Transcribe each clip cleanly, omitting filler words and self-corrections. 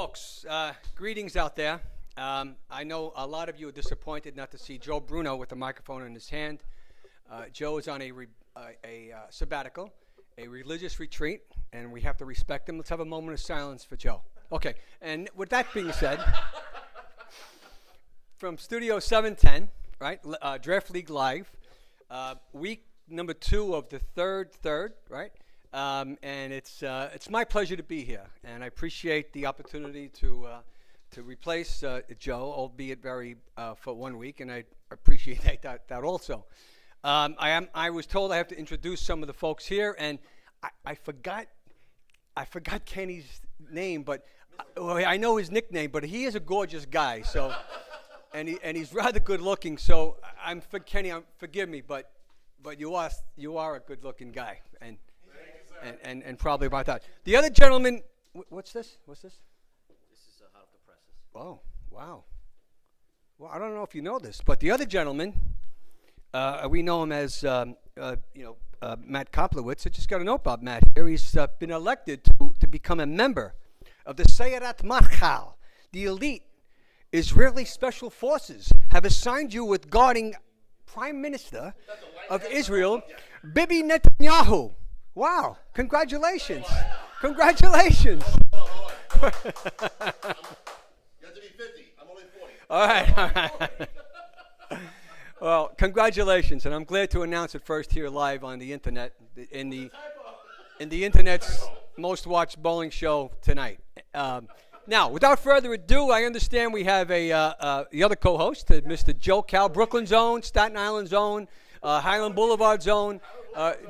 folks, greetings out there. I know a lot of you are disappointed not to see Joe Bruno with the microphone in his hand. Joe is on a sabbatical, a religious retreat, and we have to respect him. Let's have a moment of silence for Joe. Okay, and with that being said, from Studio 710, right, Draft League Live, week number 2 of the third, right? And it's my pleasure to be here, and I appreciate the opportunity to replace Joe, albeit very for 1 week, and I appreciate that also. I was told I have to introduce some of the folks here, and I forgot Kenny's name, but I know his nickname. But he is a gorgeous guy, so and he's rather good looking. So Kenny, forgive me, but you are a good looking guy, and probably about that. The other gentleman, what's this? This is hot off the presses. Oh, wow. Well, I don't know if you know this, but the other gentleman, we know him as Matt Koplowitz. I just got a note about Matt here. He's been elected to become a member of the Sayarat Machal, the elite Israeli special forces have assigned you with guarding Prime Minister of Israel, Bibi Netanyahu. Wow, congratulations. Congratulations. You have to be 50. I'm only 40. All right. Well, congratulations, and I'm glad to announce it first here live on the internet, in the internet's most watched bowling show tonight. Now, without further ado, I understand we have the other co-host, Mr. Joe Cal, Brooklyn's own, Staten Island's own, Highland Boulevard's own,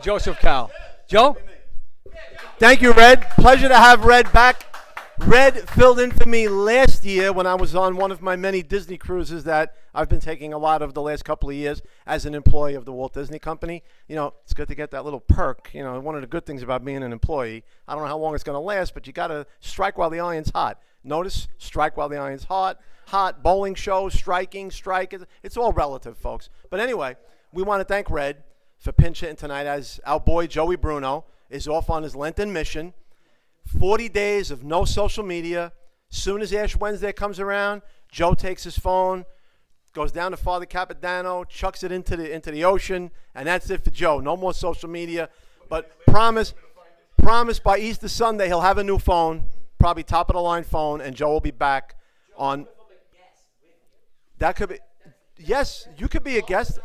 Joseph Cal. Joe? Thank you, Red. Pleasure to have Red back. Red filled in for me last year when I was on one of my many Disney cruises that I've been taking a lot of the last couple of years as an employee of the Walt Disney Company. You know, it's good to get that little perk. You know, one of the good things about being an employee, I don't know how long it's going to last, but you got to strike while the iron's hot. Notice, strike while the iron's hot, bowling shows, striking, strike. It's all relative, folks. But anyway, we want to thank Red for pinch hitting tonight as our boy Joey Bruno is off on his Lenten mission. 40 days of no social media. Soon as Ash Wednesday comes around, Joe takes his phone, goes down to Father Capodanno, chucks it into the ocean, and that's it for Joe. No more social media. But promise by Easter Sunday he'll have a new phone, probably top of the line phone, and Joe will be back on. That could be. Yes, you could be a guest.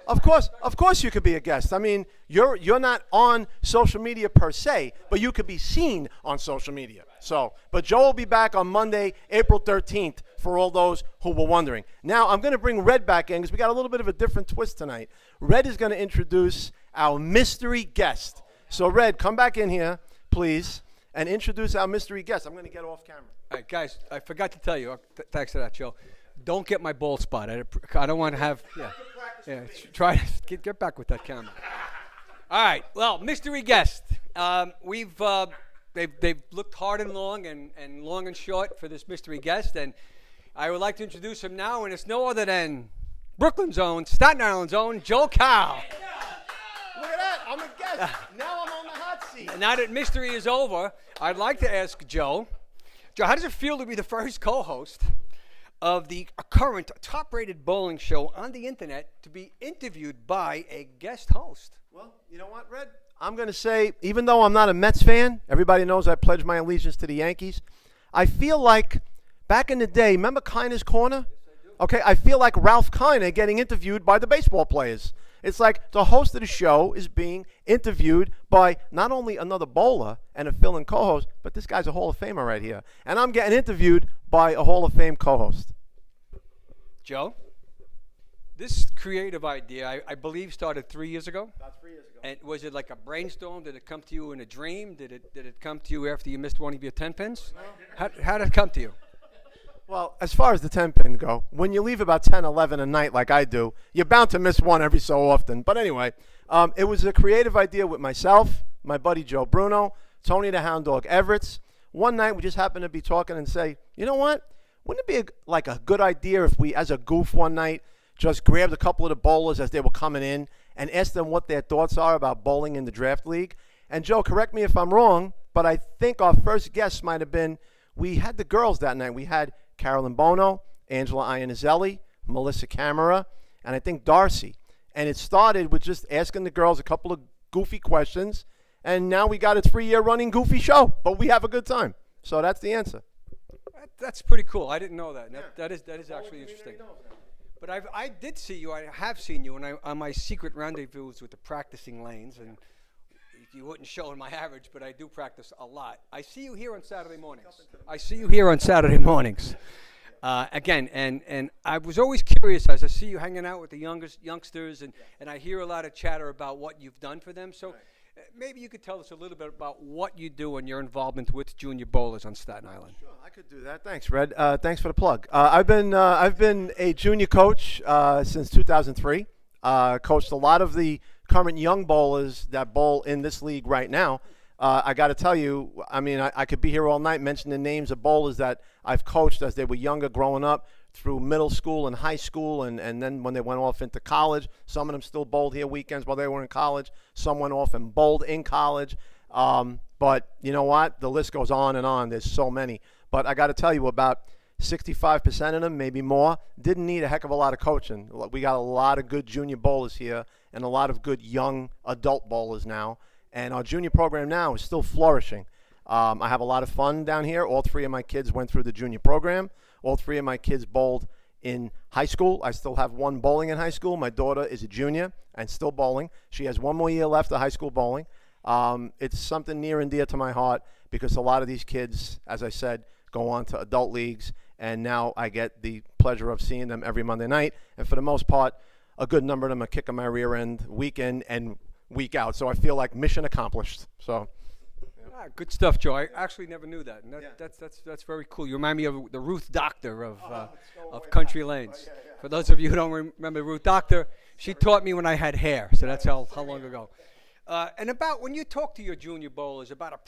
Of course you could be a guest. I mean, you're not on social media per se, but you could be seen on social media. So, but Joe will be back on Monday, April 13th, for all those who were wondering. Now, I'm going to bring Red back in because we got a little bit of a different twist tonight. Red is going to introduce our mystery guest. So, Red, come back in here, please, and introduce our mystery guest. I'm going to get off camera. All right, guys, I forgot to tell you, thanks for that, Joe. Don't get my bald spot. I don't want to have. Try to get back with that camera. All right. Well, mystery guest. They've looked hard and long and long and short for this mystery guest, and I would like to introduce him now. And it's no other than Brooklyn's own, Staten Island's own, Joe Cal. Look at that. I'm a guest. Now I'm on the hot seat. And now that mystery is over, I'd like to ask Joe. Joe, how does it feel to be the first co-host of the current top-rated bowling show on the internet to be interviewed by a guest host? Well, you know what, Red? I'm going to say, even though I'm not a Mets fan, everybody knows I pledge my allegiance to the Yankees. I feel like back in the day, remember Kiner's Corner? Okay, I feel like Ralph Kiner getting interviewed by the baseball players. It's like the host of the show is being interviewed by not only another bowler and a fill-in co-host, but this guy's a Hall of Famer right here. And I'm getting interviewed by a Hall of Fame co-host. Joe, this creative idea, I believe, started 3 years ago. About 3 years ago. And was it like a brainstorm? Did it come to you in a dream? Did it come to you after you missed one of your 10 pins? No. How did it come to you? Well, as far as the 10 pins go, when you leave about 10, 11 a night like I do, you're bound to miss one every so often. But anyway, it was a creative idea with myself, my buddy Joe Bruno, Tony the Hound Dog Everett. One night we just happened to be talking and say, you know what? Wouldn't it be a good idea if we, as a goof one night, just grabbed a couple of the bowlers as they were coming in and asked them what their thoughts are about bowling in the draft league? And Joe, correct me if I'm wrong, but I think our first guest might have been we had the girls that night. We had Carolyn Bono, Angela Iannizelli, Melissa Camera, and I think Darcy. And it started with just asking the girls a couple of goofy questions, and now we got a 3-year running goofy show, but we have a good time. So that's the answer. That's pretty cool. I didn't know that. Yeah. That is actually interesting. But I did see you. I have seen you on my secret rendezvous with the practicing lanes, and you wouldn't show in my average, but I do practice a lot. I see you here on Saturday mornings. Again, and I was always curious as I see you hanging out with the youngsters, and I hear a lot of chatter about what you've done for them. So maybe you could tell us a little bit about what you do and your involvement with junior bowlers on Staten Island. Sure, I could do that. Thanks, Red. Thanks for the plug. I've been a junior coach since 2003. Coached a lot of the current young bowlers that bowl in this league right now. I got to tell you, I mean, I could be here all night mentioning the names of bowlers that I've coached as they were younger growing up through middle school and high school, and then when they went off into college. Some of them still bowled here weekends while they were in college. Some went off and bowled in college. But you know what? The list goes on and on. There's so many. But I got to tell you, about 65% of them, maybe more, didn't need a heck of a lot of coaching. We got a lot of good junior bowlers here and a lot of good young adult bowlers now. And our junior program now is still flourishing. I have a lot of fun down here. All 3 of my kids went through the junior program. All 3 of my kids bowled in high school. I still have one bowling in high school. My daughter is a junior and still bowling. She has 1 more year left of high school bowling. It's something near and dear to my heart because a lot of these kids, as I said, go on to adult leagues, and now I get the pleasure of seeing them every Monday night. And for the most part, a good number of them are kicking my rear end week in and week out. So I feel like mission accomplished. So. Good stuff, Joe. I actually never knew that, and that's very cool. You remind me of the Ruth Doctor of Country Lanes. For those of you who don't remember Ruth Doctor, she taught me when I had hair, so that's how long ago. And about when you talk to your junior bowlers about a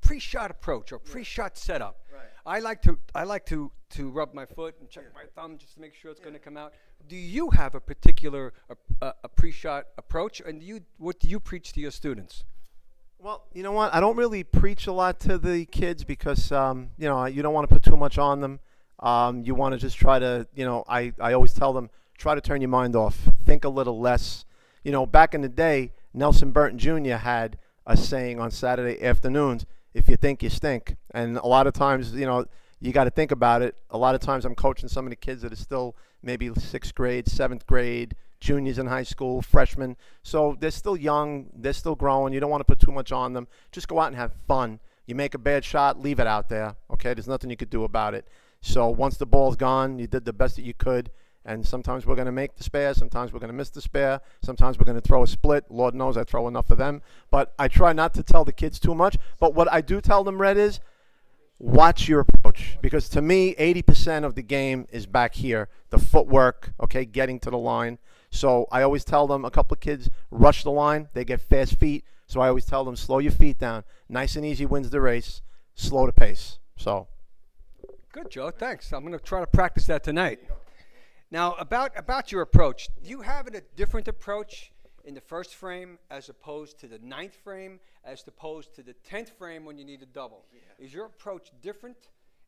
pre-shot approach or pre-shot setup, I like to rub my foot and check my thumb just to make sure it's going to come out. Do you have a particular a pre-shot approach, and what do you preach to your students? Well, you know what? I don't really preach a lot to the kids because, you don't want to put too much on them. You want to just try to, I always tell them, try to turn your mind off. Think a little less. Back in the day, Nelson Burton Jr. had a saying on Saturday afternoons, if you think, you stink. And a lot of times, you got to think about it. A lot of times I'm coaching some of the kids that are still maybe 6th grade, 7th grade, juniors in high school, freshmen. So they're still young. They're still growing. You don't want to put too much on them. Just go out and have fun. You make a bad shot, leave it out there. Okay, there's nothing you could do about it. So once the ball's gone, you did the best that you could. And sometimes we're going to make the spare. Sometimes we're going to miss the spare. Sometimes we're going to throw a split. Lord knows I throw enough for them. But I try not to tell the kids too much. But what I do tell them, Red, is watch your approach. Because to me, 80% of the game is back here. The footwork, okay, getting to the line. So I always tell them, a couple of kids rush the line. They get fast feet. So I always tell them, slow your feet down. Nice and easy wins the race. Slow the pace. So. Good, Joe. Thanks. I'm going to try to practice that tonight. Now, about your approach, do you have a different approach in the first frame as opposed to the 9th frame, as opposed to the 10th frame when you need a double? Yeah. Is your approach different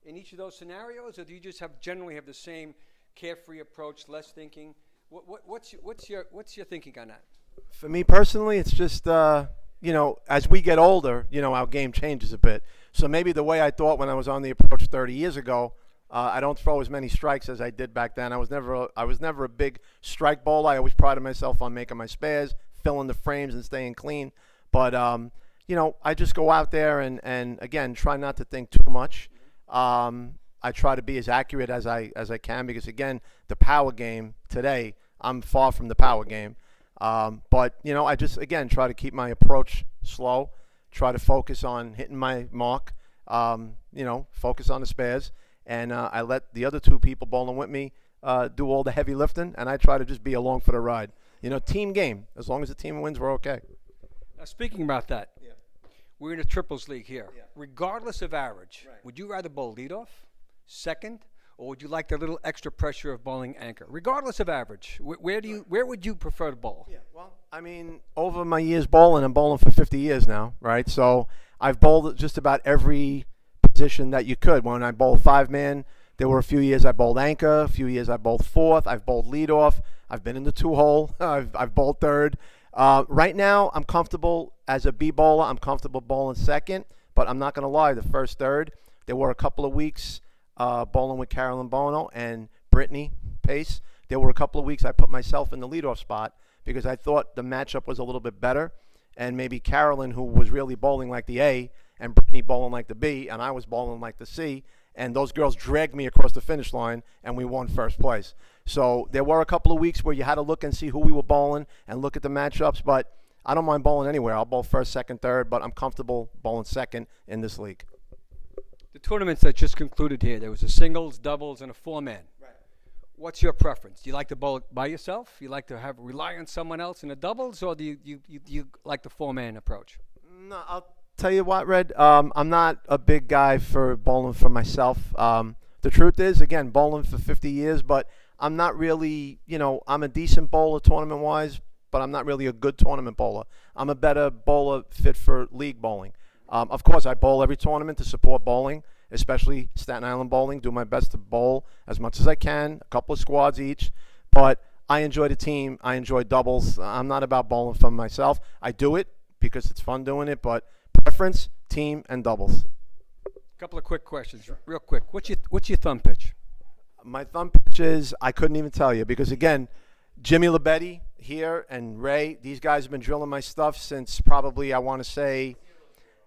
in each of those scenarios, or do you just generally have the same carefree approach, less thinking? What's your thinking on that? For me personally, it's just as we get older, our game changes a bit. So maybe the way I thought when I was on the approach 30 years ago, I don't throw as many strikes as I did back then. I was never a big strike bowler. I always prided myself on making my spares, filling the frames, and staying clean. But I just go out there and again try not to think too much. I try to be as accurate as I can because again, the power game today, I'm far from the power game. But I just again try to keep my approach slow, try to focus on hitting my mark, focus on the spares, and I let the other 2 people bowling with me do all the heavy lifting, and I try to just be along for the ride. Team game. As long as the team wins, we're okay. Now, speaking about that, we're in a triples league here. Yeah. Regardless of average, would you rather bowl leadoff, second, or would you like the little extra pressure of bowling anchor? Regardless of average, where would you prefer to bowl? Yeah, well, I mean, over my years bowling, I'm bowling for 50 years now, right? So I've bowled just about every position that you could. When I bowled 5-man, there were a few years I bowled anchor, a few years I bowled fourth, I've bowled leadoff, I've been in the 2-hole, I've bowled third. Right now, I'm comfortable as a B bowler. I'm comfortable bowling second, but I'm not going to lie, the first third, there were a couple of weeks bowling with Carolyn Bono and Brittany Pace. There were a couple of weeks I put myself in the leadoff spot because I thought the matchup was a little bit better, and maybe Carolyn, who was really bowling like the A, and Brittany bowling like the B, and I was bowling like the C, and those girls dragged me across the finish line, and we won first place. So there were a couple of weeks where you had to look and see who we were bowling and look at the matchups, but I don't mind bowling anywhere. I'll bowl first, second, third, but I'm comfortable bowling second in this league. The tournaments that just concluded here, there was a singles, doubles, and a 4-man. Right. What's your preference? Do you like to bowl by yourself? You like to rely on someone else in the doubles, or do you like the 4-man approach? No, I'll tell you what, Red. I'm not a big guy for bowling for myself. The truth is, again, bowling for 50 years, but I'm not really, I'm a decent bowler tournament-wise, but I'm not really a good tournament bowler. I'm a better bowler fit for league bowling. Of course, I bowl every tournament to support bowling, especially Staten Island bowling. Do my best to bowl as much as I can, a couple of squads each. But I enjoy the team. I enjoy doubles. I'm not about bowling for myself. I do it because it's fun doing it, but preference, team, and doubles. A couple of quick questions, real quick. What's your thumb pitch? My thumb pitch is, I couldn't even tell you because, again, Jimmy Labetti here and Ray, these guys have been drilling my stuff since probably, I want to say,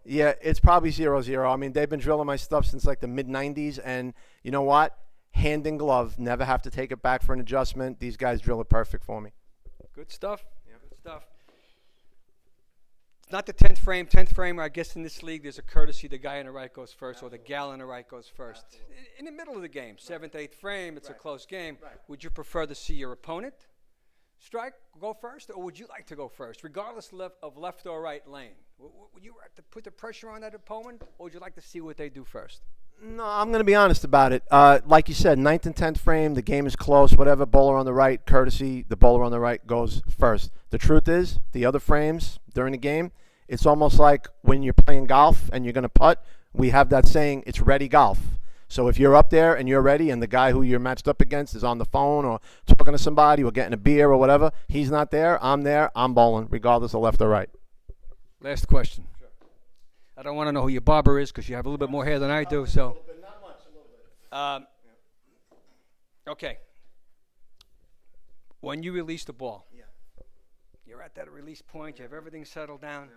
yeah, it's probably 0-0. I mean, they've been drilling my stuff since like the mid-90s, and you know what? Hand in glove. Never have to take it back for an adjustment. These guys drill it perfect for me. Good stuff. Yeah. Good stuff. It's not the 10th frame. 10th frame, I guess in this league, there's a courtesy. The guy on the right goes first, or the gal on the right goes first. In the middle of the game, 7th, 8th frame, it's a close game. Would you prefer to see your opponent strike, go first, or would you like to go first, regardless of left or right lane? Would you have to put the pressure on that opponent, or would you like to see what they do first? No, I'm going to be honest about it. Like you said, 9th and 10th frame, the game is close. Whatever, bowler on the right, courtesy, the bowler on the right goes first. The truth is, the other frames during the game, it's almost like when you're playing golf and you're going to putt, we have that saying, it's ready golf. So if you're up there and you're ready and the guy who you're matched up against is on the phone or talking to somebody or getting a beer or whatever, he's not there, I'm bowling, regardless of left or right. Last question. Sure. I don't want to know who your barber is because you have a little bit more hair than I do. So, not much, a little bit. Okay. When you release the ball, you're at that release point. You have everything settled down.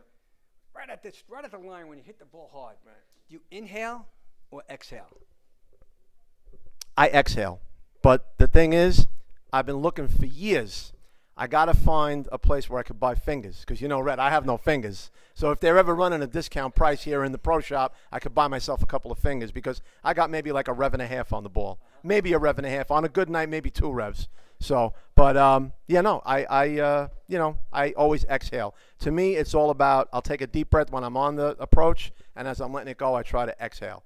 Right at the line when you hit the ball hard. Right. Do you inhale or exhale? I exhale. But the thing is, I've been looking for years. I got to find a place where I could buy fingers because, Red, I have no fingers. So if they're ever running a discount price here in the pro shop, I could buy myself a couple of fingers because I got maybe like a rev and a half on the ball. Maybe a rev and a half. On a good night, maybe 2 revs. So, but, I always exhale. To me, it's all about, I'll take a deep breath when I'm on the approach, and as I'm letting it go, I try to exhale.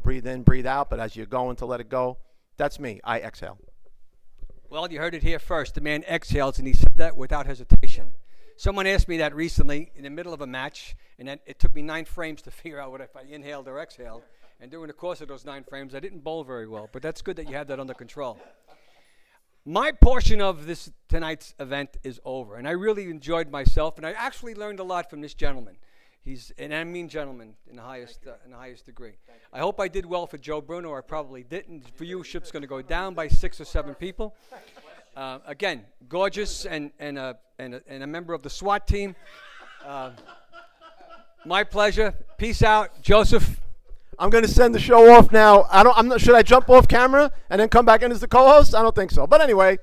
Breathe in, breathe out, but as you're going to let it go, that's me. I exhale. Well, you heard it here first. The man exhales, and he said that without hesitation. Someone asked me that recently in the middle of a match, and then it took me 9 frames to figure out what if I inhaled or exhaled. And during the course of those 9 frames, I didn't bowl very well, but that's good that you have that under control. My portion of tonight's event is over, and I really enjoyed myself, and I actually learned a lot from this gentleman. And I mean gentleman in the highest degree. I hope I did well for Joe Bruno. I probably didn't. Viewership's going to go down by 6 or 7 people. Again, gorgeous and a member of the SWAT team. My pleasure. Peace out, Joseph. I'm going to send the show off now. Should I jump off camera and then come back in as the co-host? I don't think so. But anyway,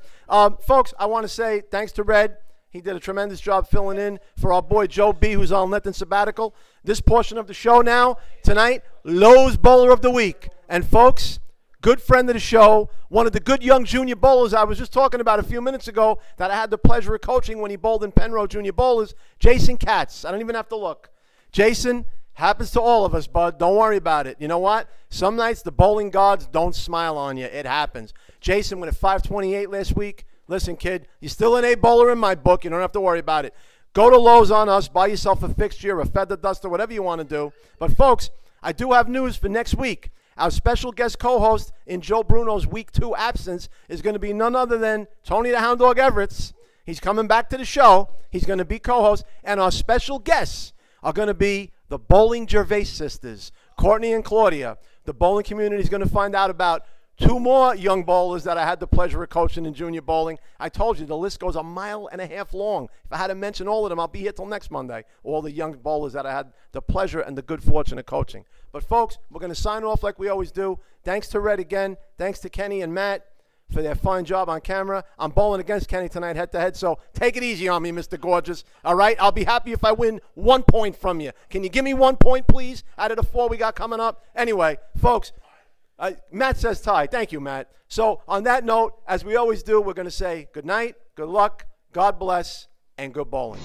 folks, I want to say thanks to Red. He did a tremendous job filling in for our boy Joe B, who's on Lenten sabbatical. This portion of the show now, tonight, Lowe's Bowler of the Week. And folks, good friend of the show, one of the good young junior bowlers I was just talking about a few minutes ago that I had the pleasure of coaching when he bowled in Penrose Junior Bowlers, Jason Katz. I don't even have to look. Jason, happens to all of us, bud. Don't worry about it. You know what? Some nights the bowling gods don't smile on you. It happens. Jason went at 528 last week. Listen, kid, you're still an A bowler in my book. You don't have to worry about it. Go to Lowe's on us. Buy yourself a fixture, a feather duster, whatever you want to do. But, folks, I do have news for next week. Our special guest co-host in Joe Bruno's Week 2 absence is going to be none other than Tony the Hound Dog Everett. He's coming back to the show. He's going to be co-host. And our special guests are going to be the Bowling Gervais sisters, Courtney and Claudia. The bowling community is going to find out about 2 more young bowlers that I had the pleasure of coaching in junior bowling. I told you the list goes 1.5 miles long. If I had to mention all of them, I'll be here till next Monday. All the young bowlers that I had the pleasure and the good fortune of coaching. But folks, we're going to sign off like we always do. Thanks to Red again. Thanks to Kenny and Matt for their fine job on camera. I'm bowling against Kenny tonight head-to-head, so take it easy on me, Mr. Gorgeous. All right? I'll be happy if I win 1 point from you. Can you give me 1 point, please, out of the 4 we got coming up? Anyway, folks, Matt says tie. Thank you, Matt. So on that note, as we always do, we're going to say good night, good luck, God bless, and good bowling.